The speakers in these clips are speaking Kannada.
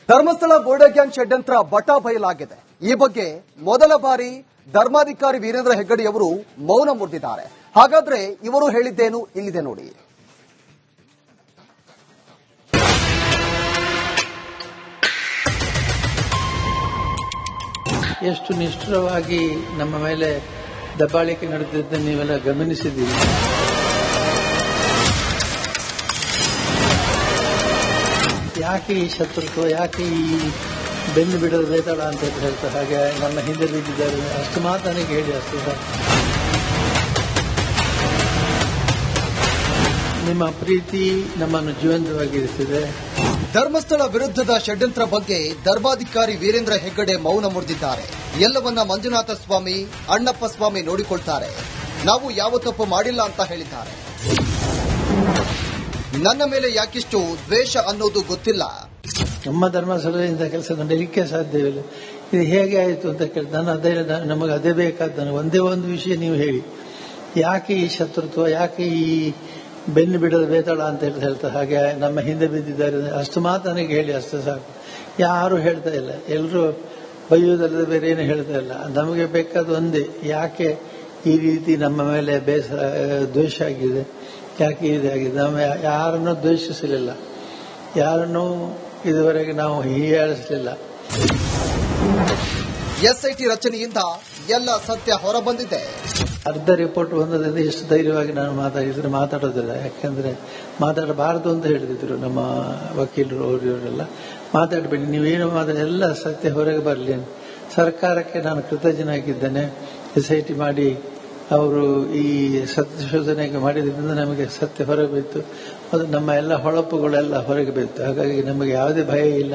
ಧರ್ಮಸ್ಥಳ ಬೋಡೆ ಗ್ಯಾಂಗ್ ಷಡ್ಯಂತ್ರ ಬಟಾ ಬಯಲಾಗಿದೆ. ಈ ಬಗ್ಗೆ ಮೊದಲ ಬಾರಿ ಧರ್ಮಾಧಿಕಾರಿ ವೀರೇಂದ್ರ ಹೆಗ್ಗಡೆಯವರು ಮೌನ ಮುರಿದಿದ್ದಾರೆ. ಹಾಗಾದ್ರೆ ಇವರು ಹೇಳಿದ್ದೇನು ಇಲ್ಲಿದೆ ನೋಡಿ. ಎಷ್ಟು ನಿಷ್ಠುರವಾಗಿ ನಮ್ಮ ಮೇಲೆ ದಬ್ಬಾಳಿಕೆ ನಡೆದಿದ್ದ ನೀವೆಲ್ಲ ಗಮನಿಸಿದ್ದೀರಿ. ಯಾಕೆ ಈ ಶತ್ರುತ್ವ, ಯಾಕೆ ಈ ಬೆನ್ನು ಬಿಡೋದು ಬೇತಾಳ ಅಂತ ಹೇಳ್ತಾರೆ. ಹಾಗೆ ನಮ್ಮ ಹಿಂದೆ ಬಿದ್ದಿದ್ದಾರೆ ಅಷ್ಟು ಮಾತನಿಗೆ ಹೇಳಿ ಅಷ್ಟು ಸರ್. ನಿಮ್ಮ ಪ್ರೀತಿ ನಮ್ಮನ್ನು ಜೀವಂತವಾಗಿರಿಸಿದೆ. ಧರ್ಮಸ್ಥಳ ವಿರುದ್ಧದ ಷಡ್ಯಂತ್ರ ಬಗ್ಗೆ ಧರ್ಮಾಧಿಕಾರಿ ವೀರೇಂದ್ರ ಹೆಗ್ಗಡೆ ಮೌನ ಮುರಿದಿದ್ದಾರೆ. ಎಲ್ಲವನ್ನ ಮಂಜುನಾಥ ಸ್ವಾಮಿ, ಅಣ್ಣಪ್ಪ ಸ್ವಾಮಿ ನೋಡಿಕೊಳ್ತಾರೆ. ನಾವು ಯಾವ ತಪ್ಪು ಮಾಡಿಲ್ಲ ಅಂತ ಹೇಳಿದ್ದಾರೆ. ನನ್ನ ಮೇಲೆ ಯಾಕಿಷ್ಟು ದ್ವೇಷ ಅನ್ನೋದು ಗೊತ್ತಿಲ್ಲ. ನಮ್ಮ ಧರ್ಮಸ್ಥಳದಿಂದ ಕೆಲಸ ನಡೆಯಲಿಕ್ಕೆ ಸಾಧ್ಯವಿಲ್ಲ. ಇದು ಹೇಗೆ ಆಯಿತು ಅಂತ ಕೇಳಿ ನಮಗೆ ಅದೇ ಬೇಕಾದ ಒಂದೇ ಒಂದು ವಿಷಯ ನೀವು ಹೇಳಿ. ಯಾಕೆ ಈ ಶತ್ರುತ್ವ, ಯಾಕೆ ಈ ಬೆನ್ನು ಬಿಡೋದು ಬೇತಾಳ ಅಂತ ಹೇಳ್ತಾರೆ. ಹಾಗೆ ನಮ್ಮ ಹಿಂದೆ ಬಿದ್ದಿದ್ದಾರೆ ಅಷ್ಟು ಮಾತನಿಗೆ ಹೇಳಿ ಅಷ್ಟು ಸಾಕು. ಯಾರು ಹೇಳ್ತಾ ಇಲ್ಲ, ಎಲ್ಲರೂ ಬೈಯುವುದಲ್ಲದೆ ಬೇರೆ ಏನು ಹೇಳ್ತಾ ಇಲ್ಲ. ನಮಗೆ ಬೇಕಾದ ಒಂದೇ, ಯಾಕೆ ಈ ರೀತಿ ನಮ್ಮ ಮೇಲೆ ದ್ವೇಷ ಆಗಿದೆ, ಯಾಕೆ ಇದಾಗಿದೆ. ನಾವು ಯಾರನ್ನೂ ದ್ವೇಷಿಸಲಿಲ್ಲ, ಯಾರನ್ನೂ ಇದುವರೆಗೆ ನಾವು ಹೀಯಾಳಿಸಲಿಲ್ಲ. ಎಸ್ಐಟಿ ರಚನೆಯಿಂದ ಎಲ್ಲ ಸತ್ಯ ಹೊರಬಂದಿದೆ. ಅರ್ಧ ರಿಪೋರ್ಟ್ ಬಂದದಿಂದ ಎಷ್ಟು ಧೈರ್ಯವಾಗಿ ನಾನು ಮಾತಾಡೋದಿಲ್ಲ. ಯಾಕಂದ್ರೆ ಮಾತಾಡಬಾರದು ಅಂತ ಹೇಳಿದ್ರು ನಮ್ಮ ವಕೀಲರು, ಅವರೆಲ್ಲ ಮಾತಾಡಬೇಡಿ, ನೀವೇನು ಎಲ್ಲ ಸತ್ಯ ಹೊರಗೆ ಬರಲಿ. ಸರ್ಕಾರಕ್ಕೆ ನಾನು ಕೃತಜ್ಞನಾಗಿದ್ದೇನೆ. ಎಸ್ಐಟಿ ಮಾಡಿ ಅವರು ಈ ಸತ್ಯಶೋಧನೆಗೆ ಮಾಡಿದ್ರಿಂದ ನಮಗೆ ಸತ್ಯ ಹೊರಗೆ ಬಿತ್ತು. ಮತ್ತು ನಮ್ಮ ಎಲ್ಲ ಹೊಳಪುಗಳೆಲ್ಲ ಹೊರಗೆ ಬಿತ್ತು. ಹಾಗಾಗಿ ನಮಗೆ ಯಾವುದೇ ಭಯ ಇಲ್ಲ.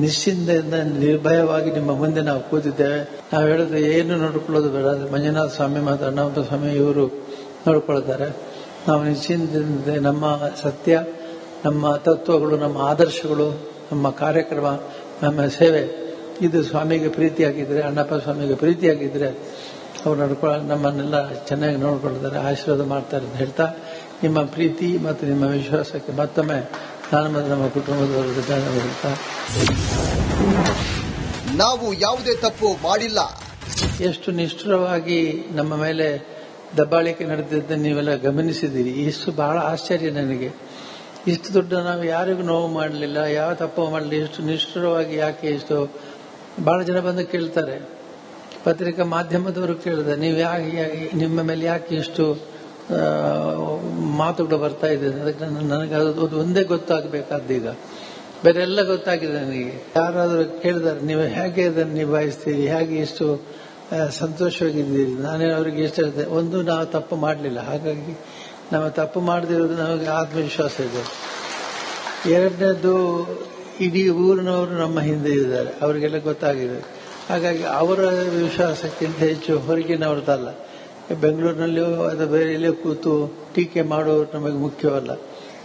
ನಿಶ್ಚಿಂತೆಯಿಂದ ನಿರ್ಭಯವಾಗಿ ನಿಮ್ಮ ಮುಂದೆ ನಾವು ಕೂತಿದ್ದೇವೆ. ನಾವು ಹೇಳಿದ್ರೆ ಏನು ನೋಡ್ಕೊಳ್ಳೋದು ಬೇಡ. ಮಂಜುನಾಥ ಸ್ವಾಮಿ ಮತ್ತು ಅಣ್ಣಪ್ಪ ಸ್ವಾಮಿ ಇವರು ನೋಡ್ಕೊಳ್ತಾರೆ. ನಾವು ನಿಶ್ಚಿಂತೆಯಿಂದ ನಮ್ಮ ಸತ್ಯ, ನಮ್ಮ ತತ್ವಗಳು, ನಮ್ಮ ಆದರ್ಶಗಳು, ನಮ್ಮ ಕಾರ್ಯಕ್ರಮ, ನಮ್ಮ ಸೇವೆ ಇದು ಸ್ವಾಮಿಗೆ ಪ್ರೀತಿಯಾಗಿದ್ರೆ, ಅಣ್ಣಪ್ಪ ಸ್ವಾಮಿಗೆ ಪ್ರೀತಿಯಾಗಿದ್ರೆ ಅವ್ರು ನಮ್ಮನ್ನೆಲ್ಲ ಚೆನ್ನಾಗಿ ನೋಡ್ಕೊಳ್ತಾರೆ, ಆಶೀರ್ವಾದ ಮಾಡ್ತಾರೆ ಅಂತ ಹೇಳ್ತಾ, ನಿಮ್ಮ ಪ್ರೀತಿ ಮತ್ತು ನಿಮ್ಮ ವಿಶ್ವಾಸಕ್ಕೆ ಮತ್ತೊಮ್ಮೆ ನಾನು ಮತ್ತು ನಮ್ಮ ಕುಟುಂಬದವರು ಹೇಳ್ತಾ, ನಾವು ಯಾವುದೇ ತಪ್ಪು ಮಾಡಿಲ್ಲ. ಎಷ್ಟು ನಿಷ್ಠುರವಾಗಿ ನಮ್ಮ ಮೇಲೆ ದಬ್ಬಾಳಿಕೆ ನಡೆದಿದ್ದ ನೀವೆಲ್ಲ ಗಮನಿಸಿದ್ದೀರಿ. ಇಷ್ಟು ಬಹಳ ಆಶ್ಚರ್ಯ ನನಗೆ. ಇಷ್ಟು ದೊಡ್ಡ ನಾವು ಯಾರಿಗೂ ನೋವು ಮಾಡಲಿಲ್ಲ, ಯಾವ ತಪ್ಪು ಮಾಡಲಿಲ್ಲ. ಎಷ್ಟು ನಿಷ್ಠುರವಾಗಿ ಯಾಕೆ ಇಷ್ಟು ಬಹಳ ಜನ ಬಂದು ಕೇಳ್ತಾರೆ, ಪತ್ರಿಕಾ ಮಾಧ್ಯಮದವರು ಕೇಳಿದೆ, ನೀವು ನಿಮ್ಮ ಮೇಲೆ ಯಾಕೆ ಇಷ್ಟು ಮಾತುಗಳು ಬರ್ತಾ ಇದೆ. ಅದಕ್ಕೆ ನನಗೆ ಅದು ಒಂದೇ ಗೊತ್ತಾಗಬೇಕಾದ್ದು. ಈಗ ಬೇರೆ ಎಲ್ಲ ಗೊತ್ತಾಗಿದೆ ನನಗೆ. ಯಾರಾದರೂ ಕೇಳಿದಾರೆ, ನೀವು ಹೇಗೆ ಇದನ್ನು ನಿಭಾಯಿಸ್ತೀರಿ, ಹೇಗೆ ಇಷ್ಟು ಸಂತೋಷವಾಗಿದ್ದೀರಿ. ನಾನೇ ಅವರಿಗೆ ಇಷ್ಟ ಹೇಳಿದೆ, ಒಂದು ನಾವು ತಪ್ಪು ಮಾಡಲಿಲ್ಲ, ಹಾಗಾಗಿ ನಾವು ತಪ್ಪು ಮಾಡದಿರೋದು ನಮಗೆ ಆತ್ಮವಿಶ್ವಾಸ ಇದೆ. ಎರಡನೇದು, ಇಡೀ ಊರಿನವರು ನಮ್ಮ ಹಿಂದೆ ಇದ್ದಾರೆ, ಅವರಿಗೆಲ್ಲ ಗೊತ್ತಾಗಿದೆ. ಹಾಗಾಗಿ ಅವರ ವಿಶ್ವಾಸಕ್ಕಿಂತ ಹೆಚ್ಚು ಹೊರಗಿನವ್ರದ್ದಲ್ಲ. ಬೆಂಗಳೂರಿನಲ್ಲಿಯೋ ಅಥವಾ ಬೇರೆ ಎಲ್ಲೇ ಕೂತು ಟೀಕೆ ಮಾಡೋರು ನಮಗೆ ಮುಖ್ಯವಲ್ಲ.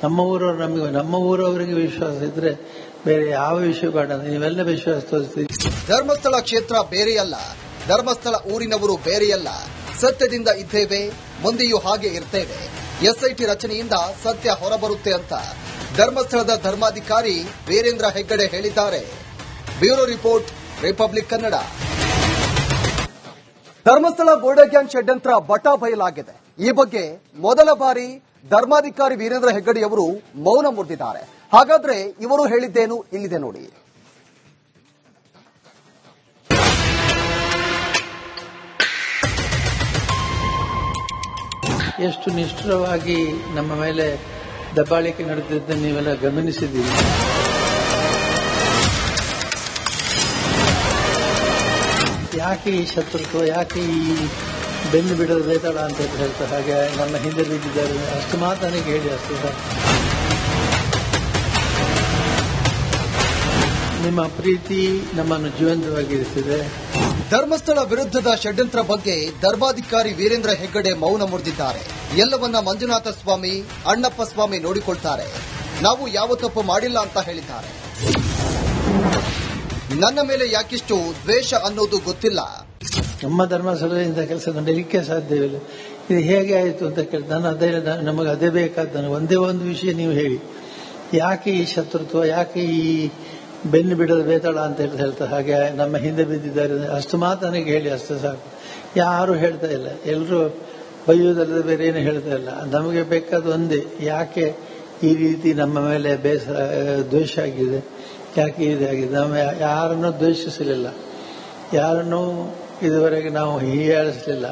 ನಮ್ಮ ಊರವರಿಗೆ ವಿಶ್ವಾಸ ಇದ್ರೆ ಬೇರೆ ಯಾವ ವಿಷಯ ಬೇಡ. ನೀವೆಲ್ಲ ವಿಶ್ವಾಸ ತೋರಿಸ್ತೀವಿ. ಧರ್ಮಸ್ಥಳ ಕ್ಷೇತ್ರ ಬೇರೆಯಲ್ಲ, ಧರ್ಮಸ್ಥಳ ಊರಿನವರು ಬೇರೆಯಲ್ಲ. ಸತ್ಯದಿಂದ ಇದ್ದೇವೆ, ಮುಂದೆಯೂ ಹಾಗೆ ಇರ್ತೇವೆ. ಎಸ್ಐಟಿ ರಚನೆಯಿಂದ ಸತ್ಯ ಹೊರಬರುತ್ತೆ ಅಂತ ಧರ್ಮಸ್ಥಳದ ಧರ್ಮಾಧಿಕಾರಿ ವೀರೇಂದ್ರ ಹೆಗ್ಗಡೆ ಹೇಳಿದ್ದಾರೆ. Bureau report, Republic Kannada. Dharmasthala ಬೋಡೆ ಗ್ಯಾಂಗ್ ಷಡ್ಯಂತ್ರ ಬಟಾ ಬಯಲಾಗಿದೆ. ಈ ಬಗ್ಗೆ ಮೊದಲ ಬಾರಿ ಧರ್ಮಾಧಿಕಾರಿ ವೀರೇಂದ್ರ ಹೆಗ್ಗಡೆಯವರು ಮೌನ ಮುರಿದಿದ್ದಾರೆ. ಹಾಗಾದ್ರೆ ಇವರು ಹೇಳಿದ್ದೇನು ಇಲ್ಲಿದೆ ನೋಡಿ. ಎಷ್ಟು ನಿಷ್ಠುರವಾಗಿ ನಮ್ಮ ಮೇಲೆ ದಬ್ಬಾಳಿಕೆ ನಡೆದಿದ್ದ ನೀವೆಲ್ಲ ಗಮನಿಸಿದ್ದೀರಿ. ಯಾಕೆ ಈ ಶತ್ರುತ್ವ, ಯಾಕೆ ಈ ಬೆನ್ನು ಬಿಡೋದು ಬೇತಾಳ ಅಂತ ಹೇಳ್ತಾರೆ. ಹಾಗೆ ನಮ್ಮ ಹಿಂದೆ ಬಿದ್ದಿದ್ದಾರೆ ಅಷ್ಟು ಮಾತನಿಗೆ ಹೇಳಿ ಅಷ್ಟು ಸರ್. ನಿಮ್ಮ ಪ್ರೀತಿ ನಮ್ಮನ್ನು ಜೀವಂತವಾಗಿರಿಸಿದೆ. ಧರ್ಮಸ್ಥಳ ವಿರುದ್ಧದ ಷಡ್ಯಂತ್ರ ಬಗ್ಗೆ ಧರ್ಮಾಧಿಕಾರಿ ವೀರೇಂದ್ರ ಹೆಗ್ಗಡೆ ಮೌನ ಮುರಿದಿದ್ದಾರೆ. ಎಲ್ಲವನ್ನ ಮಂಜುನಾಥ ಸ್ವಾಮಿ, ಅಣ್ಣಪ್ಪ ಸ್ವಾಮಿ ನೋಡಿಕೊಳ್ತಾರೆ. ನಾವು ಯಾವ ತಪ್ಪು ಮಾಡಿಲ್ಲ ಅಂತ ಹೇಳಿದ್ದಾರೆ. ನನ್ನ ಮೇಲೆ ಯಾಕಿಷ್ಟು ದ್ವೇಷ ಅನ್ನೋದು ಗೊತ್ತಿಲ್ಲ. ನಮ್ಮ ಧರ್ಮಸ್ಥಳದಿಂದ ಕೆಲಸ ನಡೆಯಲಿಕ್ಕೆ ಸಾಧ್ಯವಿಲ್ಲ. ಇದು ಹೇಗೆ ಆಯಿತು ಅಂತ ಕೇಳಿ ನಮಗೆ ಅದೇ ಬೇಕಾದ ಒಂದೇ ಒಂದು ವಿಷಯ ನೀವು ಹೇಳಿ. ಯಾಕೆ ಈ ಶತ್ರುತ್ವ, ಯಾಕೆ ಈ ಬೆನ್ನು ಬಿಡದ ಬೇತಾಳ ಅಂತ ಹೇಳ್ತಾರೆ. ಹಾಗೆ ನಮ್ಮ ಹಿಂದೆ ಬಿದ್ದಿದ್ದಾರೆ ಅಷ್ಟು ಮಾತು ನನಗೆ ಹೇಳಿ ಅಷ್ಟು ಸಾಕು. ಯಾರು ಹೇಳ್ತಾ ಇಲ್ಲ, ಎಲ್ಲರೂ ಬೈಯುವುದಲ್ಲದೆ ಬೇರೆ ಏನು ಹೇಳ್ತಾ ಇಲ್ಲ. ನಮಗೆ ಬೇಕಾದ ಒಂದೇ, ಯಾಕೆ ಈ ರೀತಿ ನಮ್ಮ ಮೇಲೆ ದ್ವೇಷ ಆಗಿದೆ, ಯಾಕೆ ಇದಾಗಿದೆ. ನಾವು ಯಾರನ್ನೂ ದ್ವೇಷಿಸಲಿಲ್ಲ, ಯಾರನ್ನೂ ಇದುವರೆಗೆ ನಾವು ಹೀಯಾಳಿಸಲಿಲ್ಲ.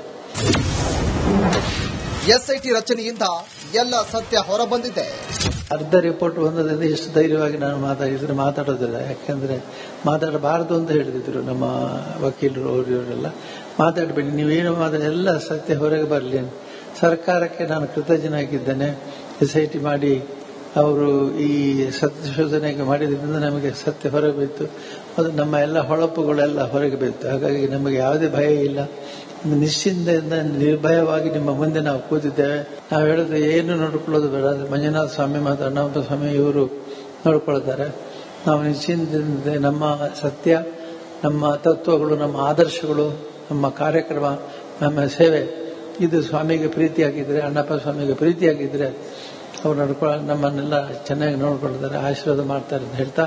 ಎಸ್ಐಟಿ ರಚನೆಯಿಂದ ಎಲ್ಲ ಸತ್ಯ ಹೊರಬಂದಿದೆ. ಅರ್ಧ ರಿಪೋರ್ಟ್ ಬಂದದಿಂದ ಎಷ್ಟು ಧೈರ್ಯವಾಗಿ ನಾನು ಮಾತಾಡೋದಿಲ್ಲ. ಯಾಕೆಂದ್ರೆ ಮಾತಾಡಬಾರದು ಅಂತ ಹೇಳಿದ್ರು ನಮ್ಮ ವಕೀಲರು, ಅವರೆಲ್ಲ ಮಾತಾಡಬೇಡಿ, ನೀವೇನು ಎಲ್ಲ ಸತ್ಯ ಹೊರಗೆ ಬರಲಿ. ಸರ್ಕಾರಕ್ಕೆ ನಾನು ಕೃತಜ್ಞನಾಗಿದ್ದೇನೆ. SIT ಮಾಡಿ ಅವರು ಈ ಸಂಶೋಧನೆಗೆ ಮಾಡಿದ್ರಿಂದ ನಮಗೆ ಸತ್ಯ ಹೊರಗೆ ಬಿತ್ತು, ಅದು ನಮ್ಮ ಎಲ್ಲ ಹೊಳಪುಗಳೆಲ್ಲ ಹೊರಗೆ ಬಿತ್ತು. ಹಾಗಾಗಿ ನಮಗೆ ಯಾವುದೇ ಭಯ ಇಲ್ಲ, ನಿಶ್ಚಿಂತೆಯಿಂದ ನಿರ್ಭಯವಾಗಿ ನಿಮ್ಮ ಮುಂದೆ ನಾವು ಕೂತಿದ್ದೇವೆ. ನಾವು ಹೇಳಿದ್ರೆ ಏನು ನೋಡ್ಕೊಳ್ಳೋದು ಬೇಡ, ಮಂಜುನಾಥ ಸ್ವಾಮಿ ಮತ್ತು ಅಣ್ಣಪ್ಪ ಸ್ವಾಮಿ ಇವರು ನೋಡ್ಕೊಳ್ತಾರೆ. ನಾವು ನಿಶ್ಚಿಂತೆಯಿಂದ ನಮ್ಮ ಸತ್ಯ, ನಮ್ಮ ತತ್ವಗಳು, ನಮ್ಮ ಆದರ್ಶಗಳು, ನಮ್ಮ ಕಾರ್ಯಕ್ರಮ, ನಮ್ಮ ಸೇವೆ ಇದು ಸ್ವಾಮಿಗೆ ಪ್ರೀತಿಯಾಗಿದ್ರೆ, ಅಣ್ಣಪ್ಪ ಸ್ವಾಮಿಗೆ ಪ್ರೀತಿಯಾಗಿದ್ರೆ ಅವ್ರು ನಮ್ಮನ್ನೆಲ್ಲ ಚೆನ್ನಾಗಿ ನೋಡ್ಕೊಳ್ತಾರೆ, ಆಶೀರ್ವಾದ ಮಾಡ್ತಾರೆ ಅಂತ ಹೇಳ್ತಾ,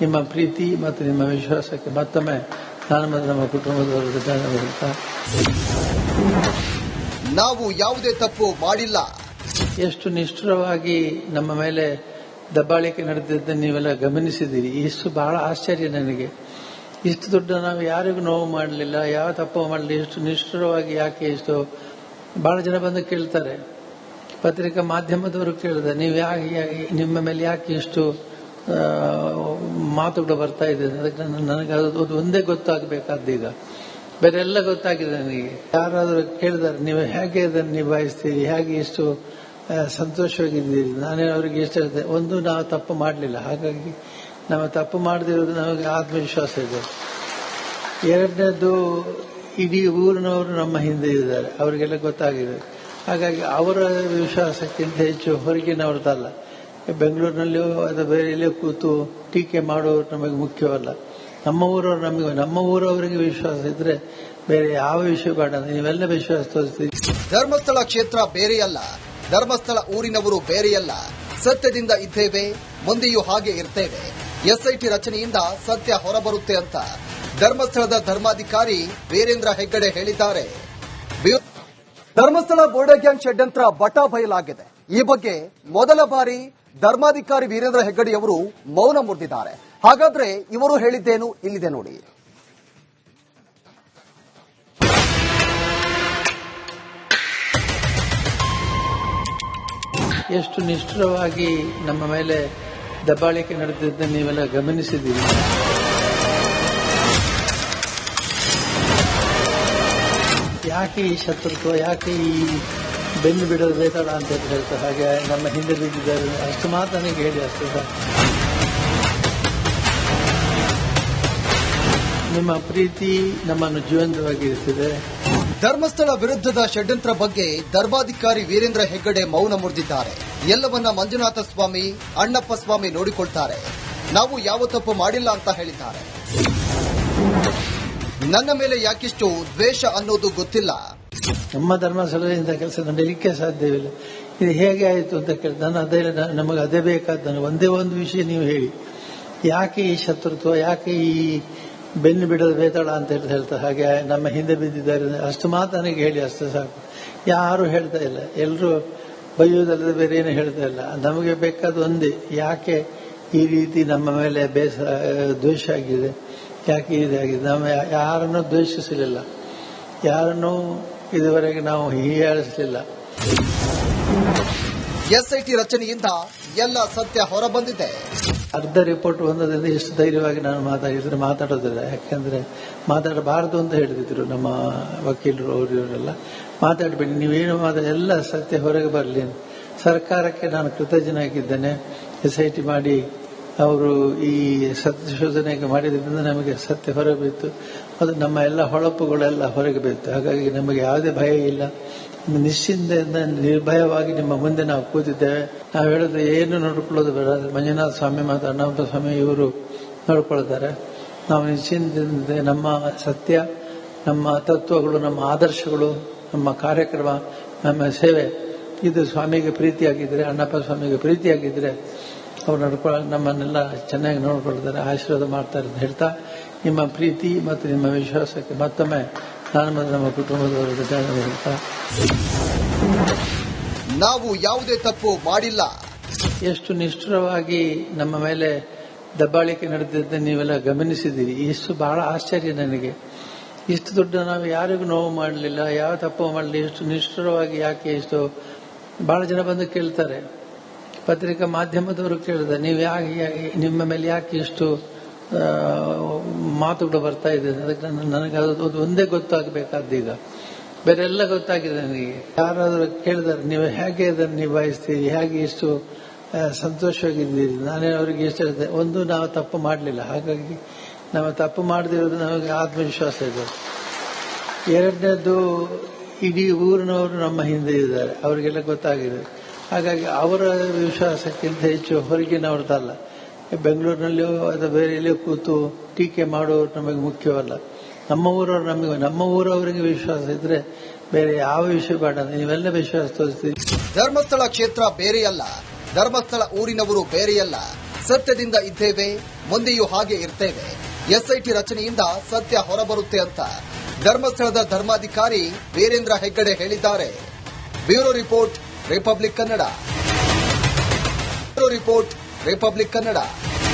ನಿಮ್ಮ ಪ್ರೀತಿ ಮತ್ತು ನಿಮ್ಮ ವಿಶ್ವಾಸಕ್ಕೆ ಮತ್ತೊಮ್ಮೆ ನಾನು ಮತ್ತು ನಮ್ಮ ಕುಟುಂಬದವರು ಧನ್ಯವಾದ ಹೇಳ್ತಾ, ನಾವು ಯಾವುದೇ ತಪ್ಪು ಮಾಡಿಲ್ಲ. ಎಷ್ಟು ನಿಷ್ಠುರವಾಗಿ ನಮ್ಮ ಮೇಲೆ ದಬ್ಬಾಳಿಕೆ ನಡೆದಿದ್ದನ್ನು ನೀವೆಲ್ಲ ಗಮನಿಸಿದ್ದೀರಿ. ಇಷ್ಟು ಬಹಳ ಆಶ್ಚರ್ಯ ನನಗೆ. ಇಷ್ಟು ದೊಡ್ಡ ನಾವು ಯಾರಿಗೂ ನೋವು ಮಾಡಲಿಲ್ಲ, ಯಾವ ತಪ್ಪು ಮಾಡಲಿಲ್ಲ, ಇಷ್ಟು ನಿಷ್ಠುರವಾಗಿ ಯಾಕೆ ಇಷ್ಟು. ಬಹಳ ಜನ ಬಂದು ಕೇಳ್ತಾರೆ, ಪತ್ರಿಕಾ ಮಾಧ್ಯಮದವರು ಕೇಳಿದೆ, ನೀವು ನಿಮ್ಮ ಮೇಲೆ ಯಾಕೆ ಇಷ್ಟು ಮಾತುಗಳು ಬರ್ತಾ ಇದೆ. ಅದಕ್ಕೆ ನನಗೆ ಅದು ಒಂದೇ ಗೊತ್ತಾಗಬೇಕಾದ್ದು. ಈಗ ಬೇರೆ ಎಲ್ಲ ಗೊತ್ತಾಗಿದೆ ನನಗೆ. ಯಾರಾದರೂ ಕೇಳಿದಾರೆ, ನೀವು ಹೇಗೆ ಅದನ್ನು ನಿಭಾಯಿಸ್ತೀರಿ, ಹೇಗೆ ಇಷ್ಟು ಸಂತೋಷವಾಗಿದ್ದೀರಿ. ನಾನೇ ಅವರಿಗೆ ಇಷ್ಟ ಹೇಳಿದೆ, ಒಂದು ನಾವು ತಪ್ಪು ಮಾಡಲಿಲ್ಲ, ಹಾಗಾಗಿ ನಾವು ತಪ್ಪು ಮಾಡದಿರೋದು ನಮಗೆ ಆತ್ಮವಿಶ್ವಾಸ ಇದೆ. ಎರಡನೇದು, ಇಡೀ ಊರಿನವರು ನಮ್ಮ ಹಿಂದೆ ಇದ್ದಾರೆ, ಅವರಿಗೆಲ್ಲ ಗೊತ್ತಾಗಿದೆ. ಹಾಗಾಗಿ ಅವರ ವಿಶ್ವಾಸಕ್ಕಿಂತ ಹೆಚ್ಚು ಹೊರಗಿನವ್ರದ್ದಲ್ಲ. ಬೆಂಗಳೂರಿನಲ್ಲಿಯೋ ಅಥವಾ ಬೇರೆ ಎಲ್ಲೋ ಕೂತು ಟೀಕೆ ಮಾಡೋರು ನಮಗೆ ಮುಖ್ಯವಲ್ಲ. ನಮ್ಮ ಊರವರಿಗೆ ವಿಶ್ವಾಸ ಇದ್ರೆ ಬೇರೆ ಯಾವ ವಿಷಯ ಬೇಡ. ನೀವೆಲ್ಲ ವಿಶ್ವಾಸ ತೋರಿಸ್ತೀವಿ. ಧರ್ಮಸ್ಥಳ ಕ್ಷೇತ್ರ ಬೇರೆಯಲ್ಲ, ಧರ್ಮಸ್ಥಳ ಊರಿನವರು ಬೇರೆಯಲ್ಲ. ಸತ್ಯದಿಂದ ಇದ್ದೇವೆ, ಮುಂದೆಯೂ ಹಾಗೆ ಇರ್ತೇವೆ. SIT ರಚನೆಯಿಂದ ಸತ್ಯ ಹೊರಬರುತ್ತೆ ಅಂತ ಧರ್ಮಸ್ಥಳದ ಧರ್ಮಾಧಿಕಾರಿ ವೀರೇಂದ್ರ ಹೆಗ್ಗಡೆ ಹೇಳಿದ್ದಾರೆ. ಧರ್ಮಸ್ಥಳ ಬೋರ್ಡೆ ಗ್ಯಾಂಗ್ ಷಡ್ಯಂತ್ರ ಬಟಾ ಬಯಲಾಗಿದೆ. ಈ ಬಗ್ಗೆ ಮೊದಲ ಬಾರಿ ಧರ್ಮಾಧಿಕಾರಿ ವೀರೇಂದ್ರ ಹೆಗ್ಗಡೆಯವರು ಮೌನ ಮುರಿದಿದ್ದಾರೆ. ಹಾಗಾದ್ರೆ ಇವರು ಹೇಳಿದ್ದೇನು ಇಲ್ಲಿದೆ ನೋಡಿ. ಎಷ್ಟು ನಿಷ್ಠುರವಾಗಿ ನಮ್ಮ ಮೇಲೆ ದಬ್ಬಾಳಿಕೆ ನಡೆದಿದ್ದನ್ನು ನೀವೆಲ್ಲ ಗಮನಿಸಿದ್ದೀರಿ. ಯಾಕೆ ಈ ಶತ್ರುತ್ವ, ಯಾಕೆ ಈ ಬೆನ್ನು ಬಿಡೋದು ಬೇತಾಳ ಅಂತ ಹೇಳ್ತಾರೆ. ಹಾಗೆ ನಮ್ಮ ಹಿಂದೆ ಬಿದ್ದಿದ್ದಾರೆ ಅಷ್ಟು ಮಾತು ನನಗೆ ಹೇಳಿ ಅಷ್ಟು ಸಾಕು. ನಿಮ್ಮ ಪ್ರೀತಿ ನಮ್ಮನ್ನು ಜೀವಂತವಾಗಿರಿಸಿದೆ. ಧರ್ಮಸ್ಥಳ ವಿರುದ್ಧದ ಷಡ್ಯಂತ್ರ ಬಗ್ಗೆ ಧರ್ಮಾಧಿಕಾರಿ ವೀರೇಂದ್ರ ಹೆಗ್ಗಡೆ ಮೌನ ಮುರಿದಿದ್ದಾರೆ. ಎಲ್ಲವನ್ನ ಮಂಜುನಾಥ ಸ್ವಾಮಿ, ಅಣ್ಣಪ್ಪ ಸ್ವಾಮಿ ನೋಡಿಕೊಳ್ತಾರೆ, ನಾವು ಯಾವ ತಪ್ಪು ಮಾಡಿಲ್ಲ ಅಂತ ಹೇಳಿದ್ದಾರೆ. ನನ್ನ ಮೇಲೆ ಯಾಕಿಷ್ಟು ದ್ವೇಷ ಅನ್ನೋದು ಗೊತ್ತಿಲ್ಲ. ನಮ್ಮ ಧರ್ಮಸ್ಥಳದಿಂದ ಕೆಲಸ ನಡೆಯಲಿಕ್ಕೆ ಸಾಧ್ಯವಿಲ್ಲ. ಇದು ಹೇಗೆ ಆಯಿತು ಅಂತ ಕೇಳಿ ನಮಗೆ ಅದೇ ಬೇಕಾದ ಒಂದೇ ಒಂದು ವಿಷಯ ನೀವು ಹೇಳಿ, ಯಾಕೆ ಈ ಶತ್ರುತ್ವ, ಯಾಕೆ ಈ ಬೆನ್ನು ಬಿಡದ ಬೇತಾಳ ಅಂತ ಹೇಳ್ತಾರೆ. ಹಾಗೆ ನಮ್ಮ ಹಿಂದೆ ಬಿದ್ದಿದ್ದಾರೆ ಅಷ್ಟು ಮಾತು ನನಗೆ ಹೇಳಿ ಅಷ್ಟು ಸಾಕು. ಯಾರು ಹೇಳ್ತಾ ಇಲ್ಲ, ಎಲ್ಲರೂ ಬೈಯುವುದಲ್ಲದೆ ಬೇರೆ ಏನು ಹೇಳ್ತಾ ಇಲ್ಲ. ನಮಗೆ ಬೇಕಾದ ಒಂದೇ, ಯಾಕೆ ಈ ರೀತಿ ನಮ್ಮ ಮೇಲೆ ದ್ವೇಷ ಆಗಿದೆ, ಯಾಕೆ ಇದಾಗಿದೆ. ನಾವು ಯಾರನ್ನೂ ದ್ವೇಷಿಸಲಿಲ್ಲ, ಯಾರನ್ನೂ ಇದುವರೆಗೆ ನಾವು ಹೀಯಾಳಿಸಲಿಲ್ಲ. SIT ರಚನೆಯಿಂದ ಎಲ್ಲ ಸತ್ಯ ಹೊರಬಂದಿದೆ. ಅರ್ಧ ರಿಪೋರ್ಟ್ ಬಂದದಿಂದ ಎಷ್ಟು ಧೈರ್ಯವಾಗಿ ನಾನು ಮಾತಾಡೋದಿಲ್ಲ. ಯಾಕೆಂದ್ರೆ ಮಾತಾಡಬಾರದು ಅಂತ ಹೇಳಿದ್ರು ನಮ್ಮ ವಕೀಲರು, ಅವರೆಲ್ಲ ಮಾತಾಡಬೇಡಿ, ನೀವೇನು ಎಲ್ಲ ಸತ್ಯ ಹೊರಗೆ ಬರಲಿ. ಸರ್ಕಾರಕ್ಕೆ ನಾನು ಕೃತಜ್ಞನಾಗಿದ್ದೇನೆ. SIT ಮಾಡಿ ಅವರು ಈ ಸಂಶೋಧನೆಗೆ ಮಾಡಿದ್ರಿಂದ ನಮಗೆ ಸತ್ಯ ಹೊರಗೆ ಬಿತ್ತು, ಅದು ನಮ್ಮ ಎಲ್ಲ ಹೊಳಪುಗಳೆಲ್ಲ ಹೊರಗೆ ಬಿತ್ತು. ಹಾಗಾಗಿ ನಮಗೆ ಯಾವುದೇ ಭಯ ಇಲ್ಲ, ನಿಶ್ಚಿಂತೆಯಿಂದ ನಿರ್ಭಯವಾಗಿ ನಿಮ್ಮ ಮುಂದೆ ನಾವು ಕೂತಿದ್ದೇವೆ. ನಾವು ಹೇಳಿದ್ರೆ ಏನು ನೋಡ್ಕೊಳ್ಳೋದು ಬೇಡ, ಮಂಜುನಾಥ ಸ್ವಾಮಿ ಮತ್ತು ಅಣ್ಣಪ್ಪ ಸ್ವಾಮಿ ಇವರು ನೋಡ್ಕೊಳ್ತಾರೆ. ನಾವು ನಿಶ್ಚಿಂತೆಯಿಂದ ನಮ್ಮ ಸತ್ಯ, ನಮ್ಮ ತತ್ವಗಳು, ನಮ್ಮ ಆದರ್ಶಗಳು, ನಮ್ಮ ಕಾರ್ಯಕ್ರಮ, ನಮ್ಮ ಸೇವೆ ಇದು ಸ್ವಾಮಿಗೆ ಪ್ರೀತಿಯಾಗಿದ್ರೆ, ಅಣ್ಣಪ್ಪ ಸ್ವಾಮಿಗೆ ಪ್ರೀತಿಯಾಗಿದ್ರೆ ಅವ್ರು ನಮ್ಮನ್ನೆಲ್ಲ ಚೆನ್ನಾಗಿ ನೋಡ್ಕೊಳ್ತಾರೆ, ಆಶೀರ್ವಾದ ಮಾಡ್ತಾರೆ ಅಂತ ಹೇಳ್ತಾ ನಿಮ್ಮ ಪ್ರೀತಿ ಮತ್ತು ನಿಮ್ಮ ವಿಶ್ವಾಸಕ್ಕೆ ಮತ್ತೊಮ್ಮೆ ನಾನು ಮತ್ತು ನಮ್ಮ ಕುಟುಂಬದವರು ಧನ್ಯವಾದ ಹೇಳ್ತಾ, ನಾವು ಯಾವುದೇ ತಪ್ಪು ಮಾಡಿಲ್ಲ. ಎಷ್ಟು ನಿಷ್ಠುರವಾಗಿ ನಮ್ಮ ಮೇಲೆ ದಬ್ಬಾಳಿಕೆ ನಡೆದಿದ್ದ ನೀವೆಲ್ಲ ಗಮನಿಸಿದ್ದೀರಿ. ಇಷ್ಟು ಬಹಳ ಆಶ್ಚರ್ಯ ನನಗೆ. ಇಷ್ಟು ದೊಡ್ಡ ನಾವು ಯಾರಿಗೂ ನೋವು ಮಾಡಲಿಲ್ಲ, ಯಾವ ತಪ್ಪು ಮಾಡಲಿ, ಇಷ್ಟು ನಿಷ್ಠುರವಾಗಿ ಯಾಕೆ ಇಷ್ಟು. ಬಹಳ ಜನ ಬಂದು ಕೇಳ್ತಾರೆ, ಪತ್ರಿಕಾ ಮಾಧ್ಯಮದವರು ಕೇಳಿದ್ದಾರೆ, ನೀವು ಯಾಕೆ ನಿಮ್ಮ ಮೇಲೆ ಯಾಕೆ ಇಷ್ಟು ಮಾತುಗಳು ಬರ್ತಾ ಇದೆ. ಅದಕ್ಕೆ ನನಗೆ ಅದು ಒಂದೇ ಗೊತ್ತಾಗಬೇಕಾದ್ದೀಗ, ಬೇರೆ ಎಲ್ಲ ಗೊತ್ತಾಗಿದೆ ನನಗೆ. ಯಾರಾದರೂ ಕೇಳಿದಾರೆ, ನೀವು ಹೇಗೆ ಅದನ್ನು ನಿಭಾಯಿಸ್ತೀರಿ, ಹೇಗೆ ಇಷ್ಟು ಸಂತೋಷವಾಗಿದ್ದೀರಿ. ನಾನೇ ಅವರಿಗೆ ಇಷ್ಟ ಹೇಳಿದೆ, ಒಂದು ನಾವು ತಪ್ಪು ಮಾಡಲಿಲ್ಲ, ಹಾಗಾಗಿ ನಾವು ತಪ್ಪು ಮಾಡದಿರೋದು ನಮಗೆ ಆತ್ಮವಿಶ್ವಾಸ ಇದೆ. ಎರಡನೇದು, ಇಡೀ ಊರಿನವರು ನಮ್ಮ ಹಿಂದೆ ಇದ್ದಾರೆ, ಅವರಿಗೆಲ್ಲ ಗೊತ್ತಾಗಿದೆ. ಹಾಗಾಗಿ ಅವರ ವಿಶ್ವಾಸಕ್ಕಿಂತ ಹೆಚ್ಚು ಹೊರಗಿನವ್ರದ್ದಲ್ಲ. ಬೆಂಗಳೂರಿನಲ್ಲಿಯೋ ಅಥವಾ ಬೇರೆ ಎಲ್ಲಿಯೋ ಕೂತು ಟೀಕೆ ಮಾಡೋರು ನಮಗೆ ಮುಖ್ಯವಲ್ಲ. ನಮ್ಮ ಊರವರಿಗೆ ವಿಶ್ವಾಸ ಇದ್ರೆ ಬೇರೆ ಯಾವ ವಿಷಯ ಬೇಡ. ನೀವೆಲ್ಲ ವಿಶ್ವಾಸ ತೋರಿಸ್ತೀರಿ. ಧರ್ಮಸ್ಥಳ ಕ್ಷೇತ್ರ ಬೇರೆಯಲ್ಲ, ಧರ್ಮಸ್ಥಳ ಊರಿನವರು ಬೇರೆಯಲ್ಲ. ಸತ್ಯದಿಂದ ಇದ್ದೇವೆ, ಮುಂದೆಯೂ ಹಾಗೆ ಇರ್ತೇವೆ. ಎಸ್ಐಟಿ ರಚನೆಯಿಂದ ಸತ್ಯ ಹೊರಬರುತ್ತೆ ಅಂತ ಧರ್ಮಸ್ಥಳದ ಧರ್ಮಾಧಿಕಾರಿ ವೀರೇಂದ್ರ ಹೆಗ್ಗಡೆ ಹೇಳಿದ್ದಾರೆ. Bureau report, Republic Kannada.